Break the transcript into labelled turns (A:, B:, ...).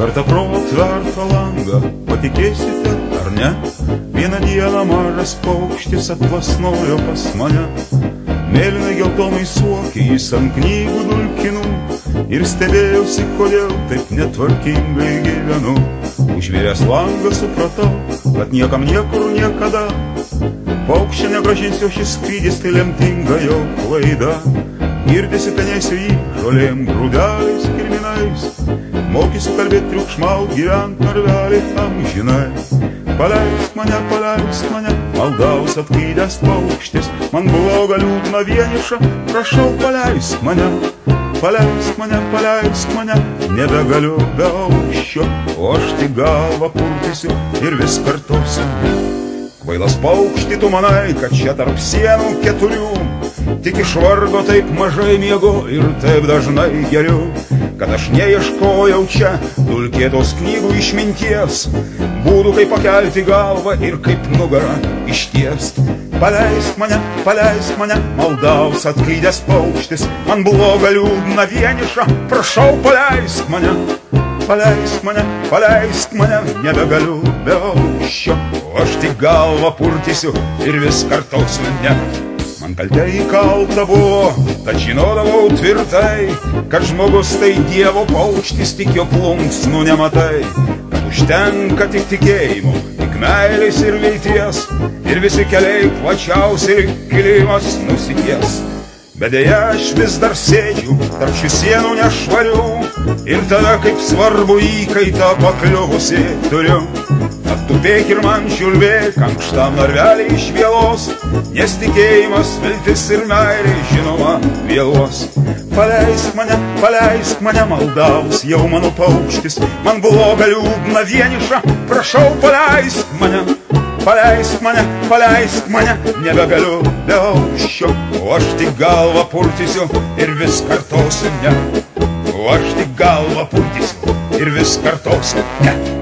A: Kartą pro atvertą langą, patikėsite ar ne? Vieną dieną mažas paukštis atplasnojo pas mane. Mėlynai geltonai suokė jis ant knygų dulkinų ir stebėjausi, kodėl taip netvarkingai gyvenu. Užvėręs langą supratau, kad niekam niekur niekada paukščio negrąžinsiu, šis skrydis tai lemtinga jo klaida. Girdisi penėsiu jį žolėm, grūdeliais, kirminais, mokysiu kalbėt, triukšmaut, gyvent narvelį amžinai. Paleisk mane, maldaus atklydęs paukštis, man bloga, liūdna, vieniša, prašau, paleisk mane, nebegaliu be aukščio, o aš tik galvą purtysiu ir vis kartosiu. Kvailas paukšti, tu manai, kad čia tarp sienų keturių tik iš vargo taip mažai miegu ir taip dažnai geriu, kad aš neieškojau čia dulkėtos knygų išminties, būdų kaip pakelti galvą ir kaip nugarą ištiest. Paleisk mane, maldaus atklydęs paukštis, man bloga, liūdna, vieniša, prašau, paleisk mane, nebegaliu be aukščio, o aš tik galvą purtysiu ir vis kartosiu ne. Man kaltė įkalta buvo, tad žinodavau tvirtai, kad žmogus tai dievo paukštis, tik jo plunksnų nematai, kad užtenka tik tikėjimo, tik meilės ir vilties, ir visi keliai plačiausi ir kilimas nusities. Bet deja, aš vis dar sėdžiu tarp šių sienų nešvarių ir tada kaip svarbu įkaitą pakliuvusi turiu. Attupėk ir man čiulbėk ankštam narvelį iš vielos, nes tikėjimas, viltis ir meilė, žinoma, vėluos. Paleisk mane, maldaus jau mano paukštis, man bloga, liūdna, vieniša, prašau, paleisk mane, nebegaliu be aukščio, o aš tik galvą purtysiu ir vis kartosiu ne. O aš tik galvą purtysiu ir vis kartosiu ne.